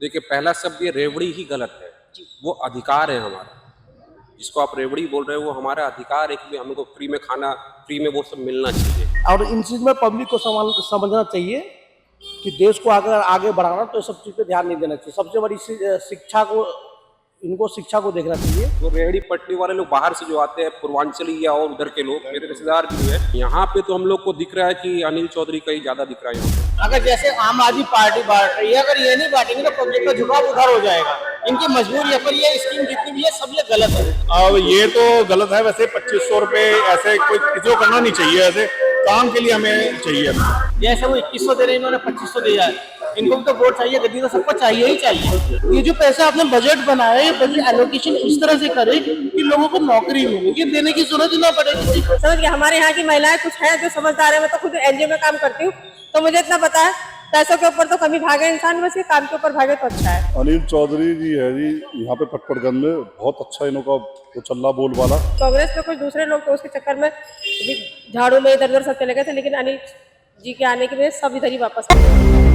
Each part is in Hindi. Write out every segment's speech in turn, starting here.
देखिए, पहला शब्द ये रेवड़ी ही गलत है। वो अधिकार है हमारा। जिसको आप रेवड़ी बोल रहे हो वो हमारा अधिकार है कि हमको फ्री में खाना, फ्री में वो सब मिलना चाहिए। और इन चीज में पब्लिक को समझना चाहिए कि देश को अगर आगे बढ़ाना तो सब चीज पे ध्यान नहीं देना चाहिए। सबसे बड़ी शिक्षा को, इनको शिक्षा को देखना चाहिए। वो रेहड़ी पटरी वाले लोग बाहर से जो आते हैं, पूर्वांचली या और उधर के लोग, मेरे रिश्तेदार भी है यहाँ पे, तो हम लोग को दिख रहा है कि अनिल चौधरी का ही ज्यादा दिख रहा है यहाँ पे। अगर जैसे आम आदमी पार्टी बांट रही है, अगर ये नहीं बांटेंगे तो पब्लिक का झुकाव उधर हो जाएगा। इनकी मजबूरी है, पर ये स्कीम जितनी भी है सब ये गलत है। अब ये तो गलत है। वैसे 2500 रुपए ऐसे कोई किसी को करना नहीं चाहिए। ऐसे काम के लिए हमें चाहिए। जैसे वो 2100 दे रहे हैं, इन्होंने 2500 दिया है। इनको भी तो वोट चाहिए, गद्दी तो सबको चाहिए ही चाहिए। ये जो पैसा आपने बजट बनाया है, ये बजट एलोकेशन इस तरह से करे कि लोगों को नौकरी मिले, ये देने की जरूरत ही ना पड़ेगी। समझ गया। हमारे यहाँ की महिलाएं कुछ है जो समझदार है। मैं तो खुद एनजीओ में काम करती हूँ, तो मुझे इतना पता है पैसों के ऊपर तो कभी भागे इंसान, बस ये काम के ऊपर भागे तो अच्छा है। अनिल चौधरी जी है जी, यहाँ पे पटपड़गंज में बहुत अच्छा इनका वो चल रहा बोलबाला। कांग्रेस में कुछ दूसरे लोग तो उसके चक्कर में झाड़ू में इधर उधर सब चले गए थे, लेकिन अनिल जी के आने की वजह से सब इधर ही वापस आ गए।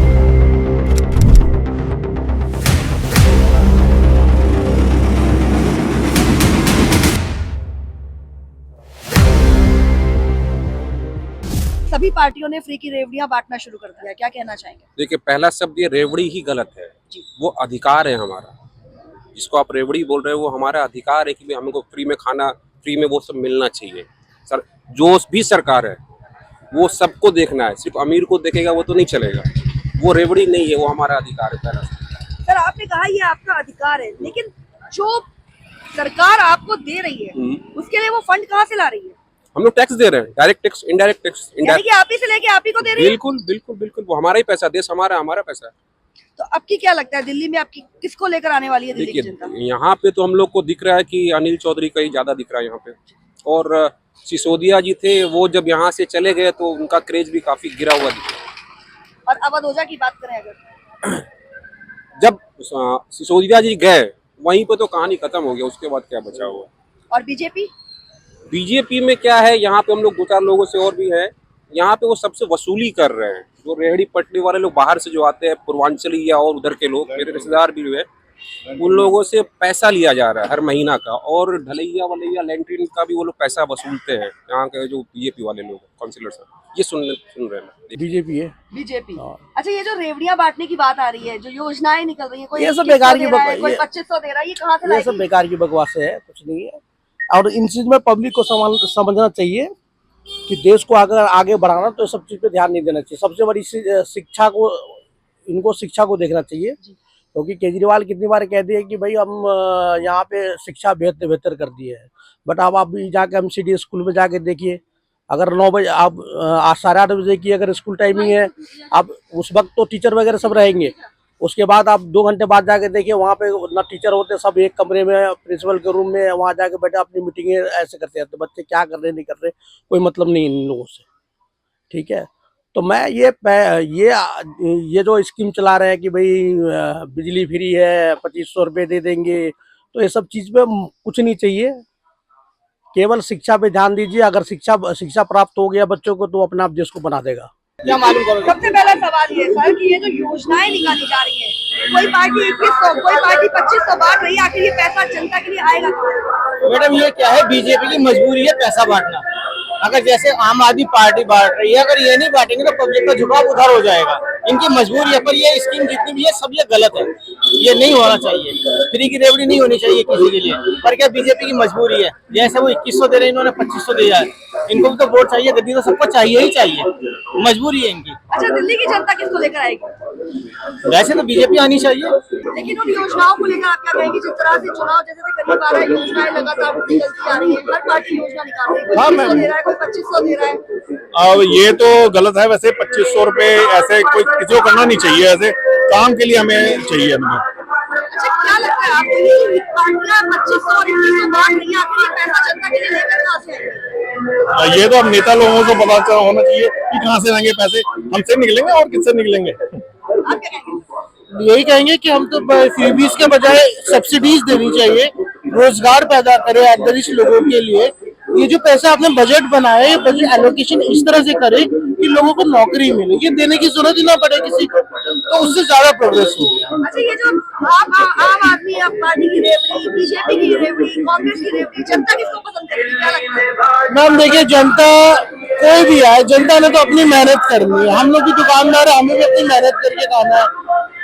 सभी पार्टियों ने फ्री की रेवड़ियां बांटना शुरू कर दिया, क्या कहना चाहेंगे? देखिए, पहला शब्द ये रेवड़ी ही गलत है। वो अधिकार है हमारा। जिसको आप रेवड़ी बोल रहे हो वो हमारा अधिकार है कि हमको फ्री में खाना, फ्री में वो सब मिलना चाहिए। सर, जो भी सरकार है वो सबको देखना है, सिर्फ अमीर को देखेगा वो तो नहीं चलेगा। वो रेवड़ी नहीं है, वो हमारा अधिकार है। पहला सर, आपने कहा ये आपका अधिकार है, लेकिन जो सरकार आपको दे रही है उसके लिए वो फंड कहाँ से ला रही है? हम लोग टैक्स दे रहे हैं, डायरेक्ट टैक्स, इनडायरेक्ट टैक्स। यानी कि आप ही से लेके आप ही को दे रही है? बिल्कुल बिल्कुल बिल्कुल, वो हमारा ही पैसा, देश हमारा, हमारा पैसा है। तो आपकी क्या लगता है दिल्ली में आपकी किसको लेकर आने वाली है दिल्ली की जनता? यहाँ पे तो हम लोग को दिख रहा है कि अनिल चौधरी का ही ज्यादा दिख रहा है यहाँ पे। और सिसोदिया जी थे, वो जब यहाँ से चले गए तो उनका क्रेज भी काफी गिरा हुआ दिखा। और अवध ओझा की बात करें अगर, जब सिसोदिया जी गए वहीं पे तो कहानी खत्म हो गया, उसके बाद क्या बचा हुआ। और बीजेपी बीजेपी में क्या है, यहाँ पे हम लोग दो चार लोगों से और भी है, यहाँ पे वो सबसे वसूली कर रहे हैं। जो रेहड़ी पटरी वाले लोग बाहर से जो आते हैं, पूर्वांचली या और उधर के लोग, मेरे रिश्तेदार भी है, उन लोगों से पैसा लिया जा रहा है हर महीना का। और ढलैया वलैया लैंट्रिन का भी वो लोग पैसा वसूलते हैं, यहाँ के जो बीजेपी वाले लोग काउंसिलर साहब। ये सुन रहे हैं, बीजेपी है। बीजेपी। अच्छा, ये जो रेवड़ियां बांटने की बात आ रही है, जो योजनाएं निकल रही है, कोई ये सब बेकार की बकवास, कोई 2500 दे रहा है, ये कहाँ से ये सब बेकार की बकवास है, कुछ नहीं है। और इन चीज में पब्लिक को समझना चाहिए कि देश को अगर आगे बढ़ाना तो सब चीज पे ध्यान नहीं देना चाहिए। सबसे बड़ी शिक्षा को, इनको शिक्षा को देखना चाहिए। क्योंकि केजरीवाल कितनी बार कह दिए कि भाई हम यहाँ पे शिक्षा बेहतर कर दी है, बट अब आप जाके MCD स्कूल में जाके देखिए, अगर 9 बजे आप 8:30 बजे की अगर स्कूल टाइमिंग है, आप उस वक्त तो टीचर वगैरह सब रहेंगे। उसके बाद आप 2 घंटे बाद जाके देखिए, वहाँ पे ना टीचर होते, सब एक कमरे में प्रिंसिपल के रूम में वहाँ जाके बैठे अपनी मीटिंगें ऐसे करते हैं। तो बच्चे क्या कर रहे नहीं कर रहे कोई मतलब नहीं इन लोगों से, ठीक है। तो मैं ये जो स्कीम चला रहे हैं कि भाई बिजली फ्री है, 2500 रुपये दे देंगे, तो ये सब चीज़ पे कुछ नहीं चाहिए। केवल शिक्षा पे ध्यान दीजिए। अगर शिक्षा प्राप्त हो गया बच्चों को तो अपने आप देश को बना देगा। क्या मालूम करोगे? सबसे पहला सवाल ये सर कि ये जो योजनाएं निकाली जा रही है, कोई पार्टी 2100, कोई पार्टी 2500 बांट रही है, आखिर ये पैसा जनता के लिए आएगा कहाँ? मैडम, ये क्या है, बीजेपी की मजबूरी है पैसा बांटना। अगर जैसे आम आदमी पार्टी बांट रही है, अगर ये नहीं बांटेंगे तो पब्लिक का झुकाव उधर हो जाएगा। इनकी मजबूरी है, पर ये स्कीम जितनी भी है सब ये गलत है। ये नहीं होना चाहिए, फ्री की रेवड़ी नहीं होनी चाहिए किसी के लिए। पर क्या बीजेपी की मजबूरी है, जैसे वो 2100 दे रहे हैं, इन्होंने 2500 दिया है। इनको भी तो वोट चाहिए, गद्दी तो सबको चाहिए ही चाहिए, मजबूरी है इनकी। अच्छा, दिल्ली की जनता किसको लेकर आएगी? वैसे तो बीजेपी आनी चाहिए। लेकिन उन योजनाओं को लेकर आप क्या कहेंगे? जिस तरह से चुनाव जैसे करीब आ रहा है, योजनाएं लगातार निकलती जा रही है, हर पार्टी योजना निकाल रही है, कोई 200 दे रहा है, कोई 2500 दे रहा है। अब ये तो गलत है। वैसे 2500 रुपए ऐसे कोई किसी को करना नहीं चाहिए। ऐसे काम के लिए हमें चाहिए। अच्छा, क्या लगता है आपको ये पार्टियां 2500 और 2100 बांट रही है, आखिर ये पैसा जनता के लिए लेकर कहाँ से आएंगे? ये तो अब नेता लोगों को पता होना चाहिए कि कहाँ से आएंगे पैसे। हमसे निकलेंगे और किससे निकलेंगे? आप क्या कहेंगे? यही कहेंगे कि हम तो फ्रीबीज के बजाय सब्सिडीज देनी चाहिए, रोजगार पैदा करे एट लोगों के लिए। ये जो पैसा आपने बजट बनाया है, बजट एलोकेशन इस तरह से करे कि लोगों को नौकरी मिले, ये देने की जरूरत ही ना पड़े किसी को, तो उससे ज्यादा प्रोग्रेस होगी। अच्छा, ये जो आम आदमी पार्टी की रेवड़ी, बीजेपी की रेवड़ी, कांग्रेस की रेवड़ी, जनता किसको पसंद करेगी, क्या लगता है? मैम देखिए, जनता कोई भी आए, जनता ने तो अपनी मेहनत करनी है। हम लोग भी दुकानदार है, हमें भी अपनी मेहनत करके खाना है।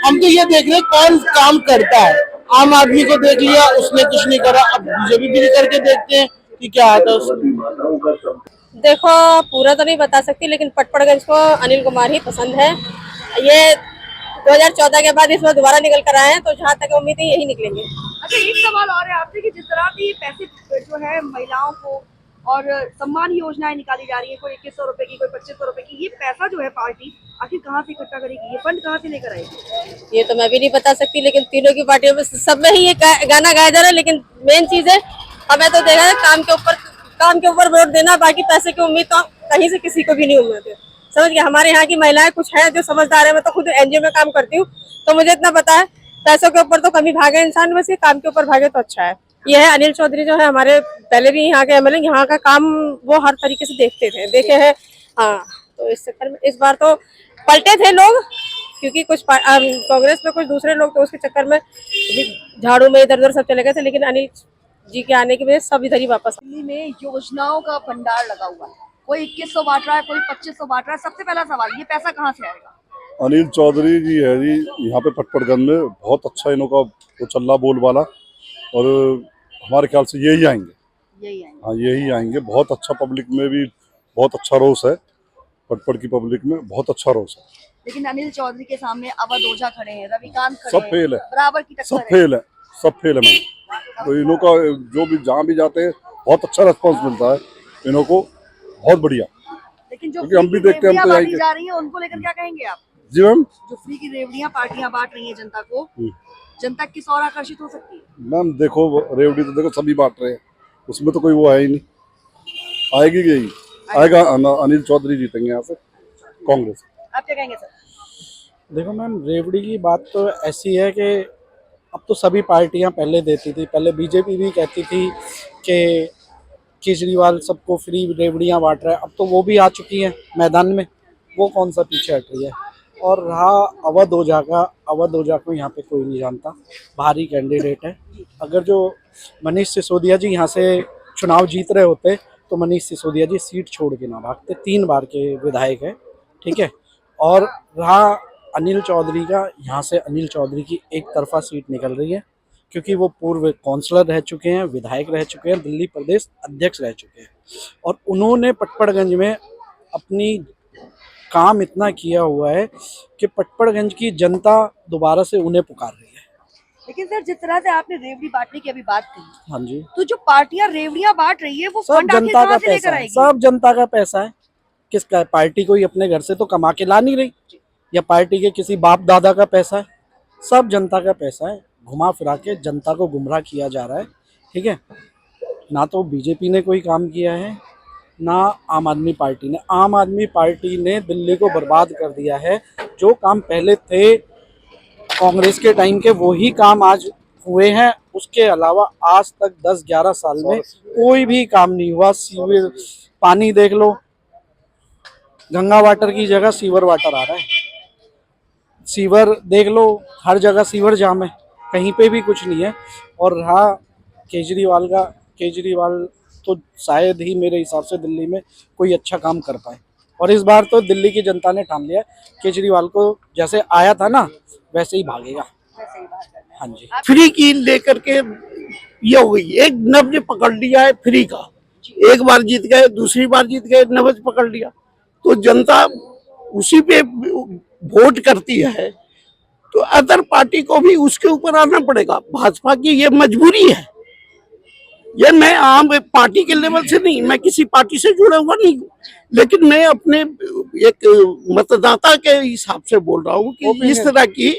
हम तो ये देख रहे हैं कौन काम करता है। आम आदमी को देख लिया, उसने कुछ नहीं करा, अब बीजेपी भी करके देखते हैं कि क्या आता है उसमें। देखो, पूरा तो नहीं बता सकती, लेकिन पटपड़गंज को अनिल कुमार ही पसंद है। ये 2014 के बाद इस बार दोबारा निकल कर आए हैं, तो जहाँ तक उम्मीद है यही निकलेंगे। अच्छा, एक सवाल और है आपसे कि जिस तरह की पैसे जो है महिलाओं को और सम्मान योजनाएं निकाली जा रही है, कोई 2100 रुपए की, कोई 2500 रुपए की, ये पैसा जो है पार्टी आखिर कहाँ से इकट्ठा करेगी, ये फंड कहाँ से लेकर आएगी? ये तो मैं भी नहीं बता सकती, लेकिन तीनों की पार्टियों में सब में ही ये गाना गाया जा रहा है। लेकिन मेन चीज है, हमें तो देखा है काम के ऊपर वोट देना, बाकी पैसे की उम्मीद तो कहीं से किसी को भी नहीं उम्मीद है। समझ गए? हमारे यहाँ की महिलाएं कुछ हैं जो समझदार है। मैं तो खुद एनजीओ में काम करती हूँ, तो मुझे इतना पता है, पैसों के ऊपर तो कमी भागे इंसान, बस ये काम के ऊपर भागे तो अच्छा है। ये है अनिल चौधरी जो है, हमारे पहले भी यहाँ के एमएलए, यहाँ का काम वो हर तरीके से देखे हैं। हाँ, तो इस चक्कर में इस बार तो पलटे थे लोग, क्योंकि कुछ कांग्रेस में कुछ दूसरे लोग तो उसके चक्कर में झाड़ू में इधर उधर सब चले गए थे, लेकिन अनिल जी के आने की वजह से सब इधर ही वापस। दिल्ली में योजनाओं का भंडार लगा हुआ है, कोई 2100 बांट रहा है, कोई 2500 बांट रहा है। सबसे पहला सवाल, ये पैसा कहाँ से आएगा? अनिल चौधरी जी है जी, यहाँ पे पटपड़गंज में बहुत अच्छा इनका वो चल रहा बोलबाला, और हमारे ख्याल से यही आएंगे। हाँ, यही आएंगे। बहुत अच्छा, पब्लिक में भी बहुत अच्छा रोष है, पटपड़ की पब्लिक में बहुत अच्छा रोष है। लेकिन अनिल चौधरी के सामने अवध ओझा खड़े हैं, रविकांत खड़े सब हैं, फेल है, बराबर की सब टक्कर है। फेल है मैम। तो इनका जो भी जहाँ भी जाते हैं बहुत अच्छा रिस्पॉन्स मिलता है इनको, बहुत बढ़िया। लेकिन जो क्योंकि हम भी देखते हैं, हम तो बांटी जा रही है, उनको लेकर क्या कहेंगे आप? जी मैम, जो फ्री की रेवड़ियां पार्टियां बांट रही है जनता को, जनता किस और आकर्षित हो सकती है? मैम देखो, रेवड़ी तो देखो सभी बांट रहे हैं, उसमें तो कोई वो है ही नहीं। आएगी यही आएगा, अनिल चौधरी जीतेंगे यहाँ से, कांग्रेस। आप क्या कहेंगे सर? देखो मैम, रेवड़ी की बात तो ऐसी है कि अब तो सभी पार्टियां पहले देती थी। पहले बीजेपी भी कहती थी कि केजरीवाल सबको फ्री रेवड़ियां बांट रहा है, अब तो वो भी आ चुकी हैं मैदान में, वो कौन सा पीछे हट रही है। और रहा अवध ओझा को यहाँ पे कोई नहीं जानता, भारी कैंडिडेट है। अगर जो मनीष सिसोदिया जी यहाँ से चुनाव जीत रहे होते तो मनीष सिसोदिया जी सीट छोड़ के ना भागते। 3 बार के विधायक है, ठीक है। और रहा अनिल चौधरी का, यहाँ से अनिल चौधरी की एक तरफा सीट निकल रही है, क्योंकि वो पूर्व काउंसलर रह चुके हैं, विधायक रह चुके हैं, दिल्ली प्रदेश अध्यक्ष रह चुके हैं, और उन्होंने पटपड़गंज में अपनी काम इतना किया हुआ है कि पटपड़गंज की जनता दोबारा से उन्हें पुकार रही है। लेकिन सर, जिस तरह से आपने रेवड़ी बांटने की अभी बात कही, हाँ जी, तो जो पार्टियां रेवड़ियां बांट रही है, वो सब फंड आखिर जनता का कहाँ से लेकर पैसा है, आएगी? सब जनता का पैसा है। किसका है? पार्टी कोई अपने घर से तो कमा के ला नहीं रही, या पार्टी के किसी बाप दादा का पैसा है, सब जनता का पैसा है। घुमा फिरा के जनता को गुमराह किया जा रहा है, ठीक है। ना तो बीजेपी ने कोई काम किया है, ना आम आदमी पार्टी ने। आम आदमी पार्टी ने दिल्ली को बर्बाद कर दिया है। जो काम पहले थे कांग्रेस के टाइम के, वही काम आज हुए हैं। उसके अलावा आज तक 10-11 साल में कोई भी काम नहीं हुआ। सीवर पानी देख लो, गंगा वाटर की जगह सीवर वाटर आ रहा है। सीवर देख लो, हर जगह सीवर जाम है, कहीं पे भी कुछ नहीं है। और रहा केजरीवाल तो शायद ही मेरे हिसाब से दिल्ली में कोई अच्छा काम कर पाए। और इस बार तो दिल्ली की जनता ने ठान लिया, केजरीवाल को जैसे आया था ना वैसे ही भागेगा। हाँ जी, फ्री की लेकर के ये हो गई, एक नब्ज पकड़ लिया है फ्री का। एक बार जीत गए, दूसरी बार जीत गए, नब्ज पकड़ लिया, तो जनता उसी पे वोट करती है। तो अदर पार्टी को भी उसके ऊपर आना पड़ेगा। भाजपा की ये मजबूरी है। ये मैं आम पार्टी के लेवल से नहीं, मैं किसी पार्टी से जुड़ा हुआ नहीं हूँ, लेकिन मैं अपने एक मतदाता के हिसाब से बोल रहा हूँ कि इस तरह की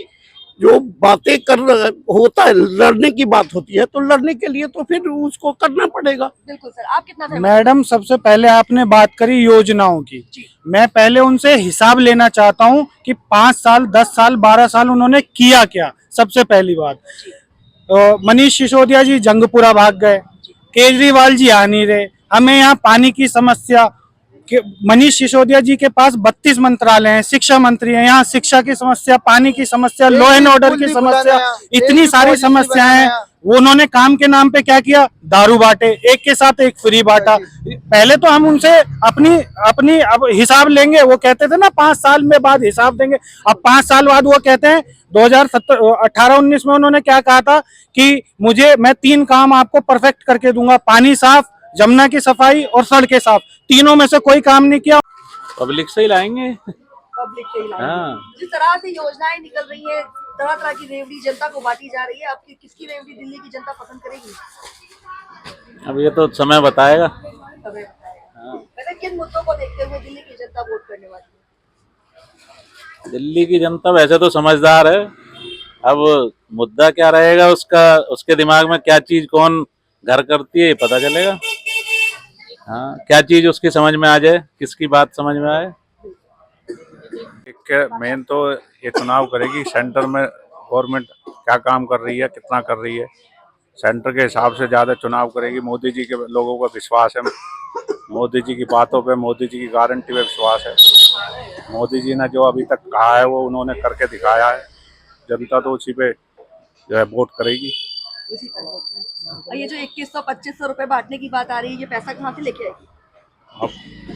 जो बातें होता है, लड़ने की बात होती है, तो लड़ने के लिए तो फिर उसको करना पड़ेगा। बिल्कुल सर, आप कितना सहमत? मैडम, सबसे पहले आपने बात करी योजनाओं की, मैं पहले उनसे हिसाब लेना चाहता हूं कि 5 साल, 10 साल, 12 साल उन्होंने किया क्या। सबसे पहली बात, मनीष सिसोदिया जी जंगपुरा भाग गए, केजरीवाल जी आ नहीं रहे, हमें यहाँ पानी की समस्या, मनीष सिसोदिया जी के पास 32 मंत्रालय हैं, शिक्षा मंत्री हैं, यहाँ शिक्षा की समस्या, पानी की समस्या, लॉ एंड ऑर्डर की समस्या, इतनी सारी समस्याएं हैं। वो उन्होंने काम के नाम पे क्या किया, दारू बांटे, एक के साथ एक फ्री बांटा। पहले तो हम उनसे अपनी अब हिसाब लेंगे, वो कहते थे ना 5 साल में बाद हिसाब देंगे। अब 5 साल बाद वो कहते हैं 2018-19 में उन्होंने क्या कहा था कि मैं 3 काम आपको परफेक्ट करके दूंगा, पानी साफ, जमुना की सफाई और सड़कें साफ। तीनों में से कोई काम नहीं किया। पब्लिक से ही लाएंगे। पब्लिक के इलाके हाँ। जिस तरह से योजनाएं निकल रही है, तरह तरह की रेवड़ी जनता को बांटी जा रही है, आपकी किसकी रेवड़ी दिल्ली की जनता पसंद करेगी? अब ये तो समय बताएगा। समय बताएगा। वैसे किन मुद्दों को देखते हुए दिल्ली की जनता वोट करने वाली है? दिल्ली की जनता वैसे तो समझदार है, अब मुद्दा क्या रहेगा उसका, उसके दिमाग में क्या चीज कौन घर करती है ये पता चलेगा। हाँ, क्या चीज उसकी समझ में आ जाए, किसकी बात समझ में आए। मेन तो ये चुनाव करेगी सेंटर में गवर्नमेंट क्या काम कर रही है, कितना कर रही है, सेंटर के हिसाब से ज्यादा चुनाव करेगी। मोदी जी के लोगों का विश्वास है, मोदी जी की बातों पे, मोदी जी की गारंटी पे विश्वास है। मोदी जी ने जो अभी तक कहा है वो उन्होंने करके दिखाया है। जनता तो उसी पे जो है वोट करेगी। उसी तरह। और ये जो 2100-2500 रुपए बांटने की बात आ रही है, ये पैसा कहाँ से लेके आएगी? अब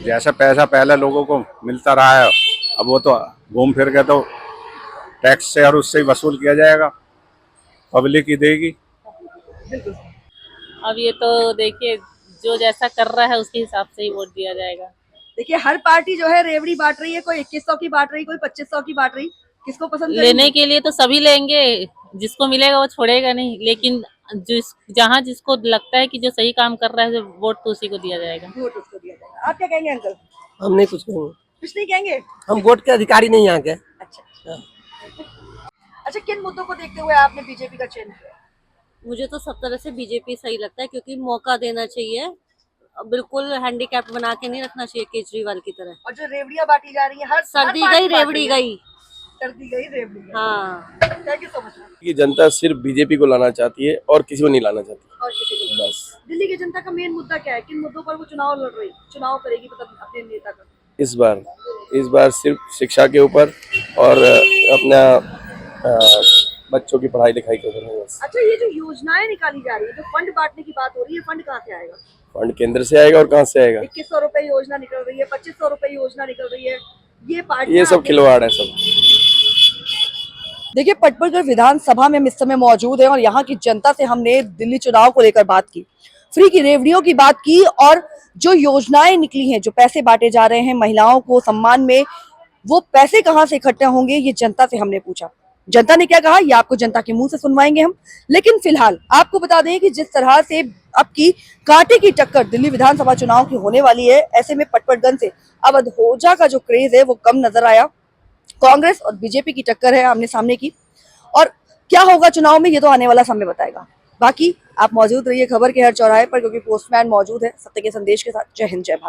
जैसा पैसा पहले लोगों को मिलता रहा है, अब वो तो घूम फिर के तो टैक्स से और उससे ही वसूल किया जाएगा, पब्लिक ही देगी। अब ये तो देखिए जो जैसा कर रहा है उसके हिसाब से ही वोट दिया जाएगा। देखिए हर पार्टी जो है रेवड़ी बांट रही है, कोई 2100 की बांट रही, कोई 2500 की बांट रही। किसको पसंद लेने के लिए तो सभी लेंगे, जिसको मिलेगा वो छोड़ेगा नहीं, लेकिन जहाँ जिसको लगता है कि जो सही काम कर रहा है वोट तो उसी को दिया जाएगा। वोट उसको दिया जाएगा। आप क्या कहेंगे अंकल? हम नहीं कुछ कहेंगे, कुछ नहीं कहेंगे, हम वोट के अधिकारी नहीं यहाँ के। अच्छा अच्छा, किन मुद्दों को देखते हुए आपने बीजेपी का चयन किया? मुझे तो सब तरह से बीजेपी सही लगता है, क्योंकि मौका देना चाहिए, बिल्कुल हैंडीकैप बना के नहीं रखना चाहिए केजरीवाल की तरह। और जो रेवड़ियां बांटी जा रही है, हर सर्दी हर गई पार्टी बांट रेवड़ी रही है। गई। सर्दी गई रेवड़ी गई। हाँ, थैंक यू सो मच। कि जनता सिर्फ बीजेपी को लाना चाहती है और किसी को नहीं लाना चाहती। और किसी को नहीं। बस दिल्ली की जनता का मेन मुद्दा क्या है? किन मुद्दों पर वो चुनाव लड़ रही, चुनाव करेगी, मतलब अपने नेता का? इस बार सिर्फ शिक्षा के ऊपर और अपना बच्चों की पढ़ाई लिखाई के ऊपर है बस। अच्छा, ये जो योजनाएं निकाली जा रही है, जो फंड बांटने की बात हो रही है, फंड कहाँ से आएगा? फंड केंद्र से आएगा और कहाँ से आएगा? 2100 रुपए योजना निकल रही है, 2500 रुपए योजना निकल रही है, ये पार्टी ये सब खिलवाड़ है सब। देखिए पटपड़गढ़ विधानसभा में हम इस समय मौजूद है और यहाँ की जनता से हमने दिल्ली चुनाव को लेकर बात की, फ्री की रेवड़ियों की बात की और जो योजनाएं निकली हैं, जो पैसे बांटे जा रहे हैं महिलाओं को सम्मान में, वो पैसे कहाँ से इकट्ठे होंगे ये जनता से हमने पूछा। जनता ने क्या कहा ये आपको जनता के मुंह से सुनवाएंगे हम। लेकिन फिलहाल आपको बता दें कि जिस तरह से अब की कांटे की टक्कर दिल्ली विधानसभा चुनाव की होने वाली है, ऐसे में पटपड़गंज से अब अधोजा का जो क्रेज है वो कम नजर आया। कांग्रेस और बीजेपी की टक्कर है आमने सामने की, और क्या होगा चुनाव में ये तो आने वाला समय बताएगा। बाकी आप मौजूद रहिए खबर के हर चौराहे पर, क्योंकि पोस्टमैन मौजूद है सत्य के संदेश के साथ। जय हिंद, जय भारत।